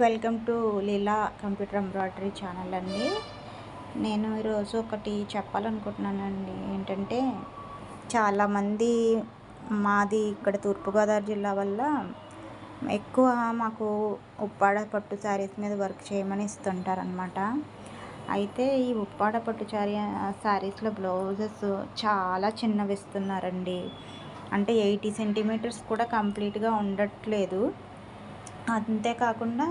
Welcome to Leela computer embroidery channel అండి. నేను ఈరోజు ఒకటి చెప్పాలనుకుంటున్నానండి. ఏంటంటే చాలామంది మాది ఇక్కడ తూర్పుగోదావరి జిల్లా వల్ల ఎక్కువ మాకు ఉప్పాడ పట్టు శారీస్ మీద వర్క్ చేయమని ఇస్తుంటారనమాట. అయితే ఈ ఉప్పాడ పట్టు శారీస్లో బ్లౌజెస్ చాలా చిన్నవి ఇస్తున్నారండి. అంటే 80 సెంటీమీటర్స్ కూడా కంప్లీట్గా ఉండట్లేదు. అంతేకాకుండా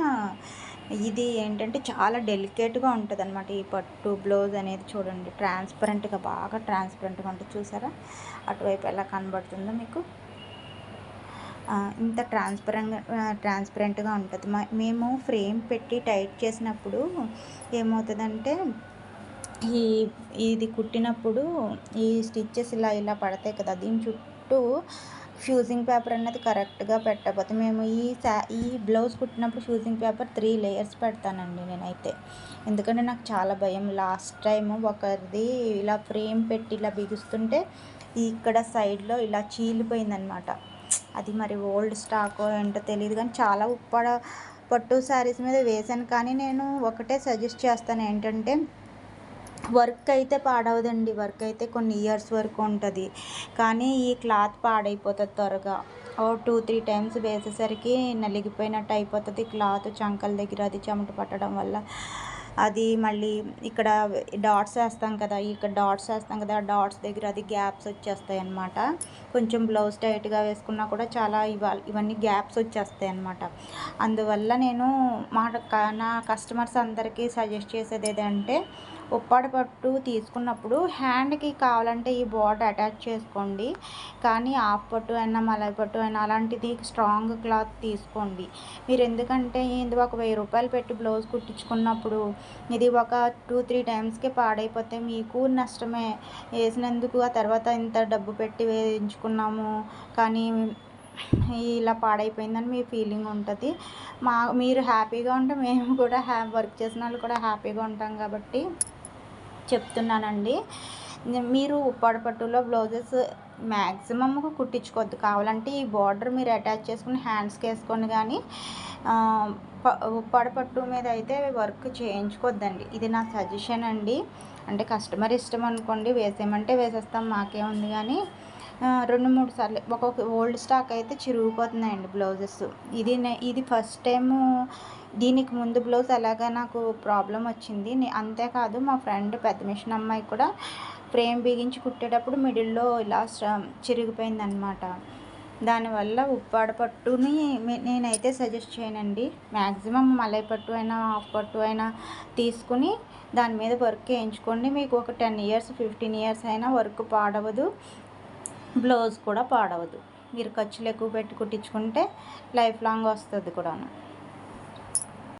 ఇది ఏంటంటే చాలా డెలికేట్గా ఉంటుందన్నమాట. ఈ పట్టు బ్లౌజ్ అనేది చూడండి, బాగా ట్రాన్స్పరెంట్గా ఉంటుంది. చూసారా అటువైపు ఎలా కనబడుతుందో మీకు? ఇంత ట్రాన్స్పరెంట్గా ఉంటుంది. మేము ఫ్రేమ్ పెట్టి టైట్ చేసినప్పుడు ఏమవుతుందంటే ఈ ఇది కుట్టినప్పుడు ఈ స్టిచ్చెస్ ఇలా ఇలా పడతాయి కదా, దీని చుట్టూ ఫ్యూజింగ్ పేపర్ అన్నది కరెక్ట్గా పెట్టకపోతే మేము ఈ బ్లౌజ్ కుట్టినప్పుడు ఫ్యూజింగ్ పేపర్ 3 లేయర్స్ పెడతానండి నేనైతే. ఎందుకంటే నాకు చాలా భయం. లాస్ట్ టైం ఒకరిది ఇలా ఫ్రేమ్ పెట్టి ఇలా బిగుస్తుంటే ఇక్కడ సైడ్లో ఇలా చీలిపోయిందనమాట. అది మరి ఓల్డ్ స్టాకో ఏంటో తెలియదు, కానీ చాలా ఉప్పాడ పట్టు శారీస్ మీద వేశాను. కానీ నేను ఒకటే సజెస్ట్ చేస్తాను, ఏంటంటే వర్క్ అయితే పాడవదండి. వర్క్ అయితే కొన్ని ఇయర్స్ వరకు ఉంటుంది, కానీ ఈ క్లాత్ పాడైపోతుంది త్వరగా. 2-3 టైమ్స్ వేసేసరికి నలిగిపోయినట్టు అయిపోతుంది క్లాత్. చంకల దగ్గర అది చెమట పట్టడం వల్ల అది మళ్ళీ ఇక్కడ డాట్స్ వేస్తాం కదా, ఆ డాట్స్ దగ్గర అది గ్యాప్స్ వచ్చేస్తాయి అన్నమాట. కొంచెం బ్లౌజ్ టైట్గా వేసుకున్నా కూడా చాలా ఇవన్నీ గ్యాప్స్ వచ్చేస్తాయి అన్నమాట. అందువల్ల నేను నా కస్టమర్స్ అందరికీ సజెస్ట్ చేసేది ఏదంటే, ఉప్పాడ పట్టు తీసుకున్నప్పుడు హ్యాండ్కి కావాలంటే ఈ బార్డర్ అటాచ్ చేసుకోండి, కానీ హాఫ్ పట్టు అయినా మలై పట్టు అయినా అలాంటిది స్ట్రాంగ్ క్లాత్ తీసుకోండి. మీరు ఎందుకంటే ఇది ఒక 1000 రూపాయలు పెట్టి బ్లౌజ్ కుట్టించుకున్నప్పుడు ఇది ఒక 2-3 టైమ్స్కే పాడైపోతే మీకు నష్టమే. వేసినందుకు ఆ తర్వాత ఇంత డబ్బు పెట్టి వేయించుకున్నాము కానీ ఇలా పాడైపోయిందని మీ ఫీలింగ్ ఉంటుంది. మీరు హ్యాపీగా ఉంటే మేము కూడా వర్క్ చేసిన వాళ్ళు కూడా హ్యాపీగా ఉంటాం కాబట్టి చెప్తున్నానండి. మీరు ఉప్పాడ పట్టులో బ్లౌజెస్ మ్యాక్సిమమ్ కుట్టించుకోవద్దు. కావాలంటే ఈ బార్డర్ మీరు అటాచ్ చేసుకుని హ్యాండ్స్కి వేసుకొని, కానీ ఉప్పాడ పట్టు మీద అయితే వర్క్ చేయించుకోవద్దండి. ఇది నా సజెషన్ అండి. అంటే కస్టమర్ ఇష్టం అనుకోండి, వేసేయమంటే వేసేస్తాం, మాకేముంది. కానీ 2-3 సార్లు ఒక్కొక్క ఓల్డ్ స్టాక్ అయితే చిరిగిపోతున్నాయండి బ్లౌజెస్. ఇది ఫస్ట్ టైము. దీనికి ముందు బ్లౌజ్ అలాగా నాకు ప్రాబ్లం వచ్చింది. అంతేకాదు మా ఫ్రెండ్ పెద్ద మిషన్ అమ్మాయి కూడా ఫ్రేమ్ బిగించి కుట్టేటప్పుడు మిడిల్లో ఇలా చిరిగిపోయిందనమాట. దానివల్ల ఉప్పాడ పట్టుని నేనైతే సజెస్ట్ చేయనండి. మ్యాక్సిమం మలై పట్టు అయినా హాఫ్ పట్టు అయినా తీసుకుని దాని మీద వర్క్ వేయించుకోండి. మీకు ఒక 10 ఇయర్స్ 15 ఇయర్స్ అయినా వర్క్ పాడవదు, బ్లౌజ్ కూడా పాడవదు. మీరు ఖర్చులు ఎక్కువ పెట్టి కుట్టించుకుంటే లైఫ్ లాంగ్ వస్తుంది కూడాను.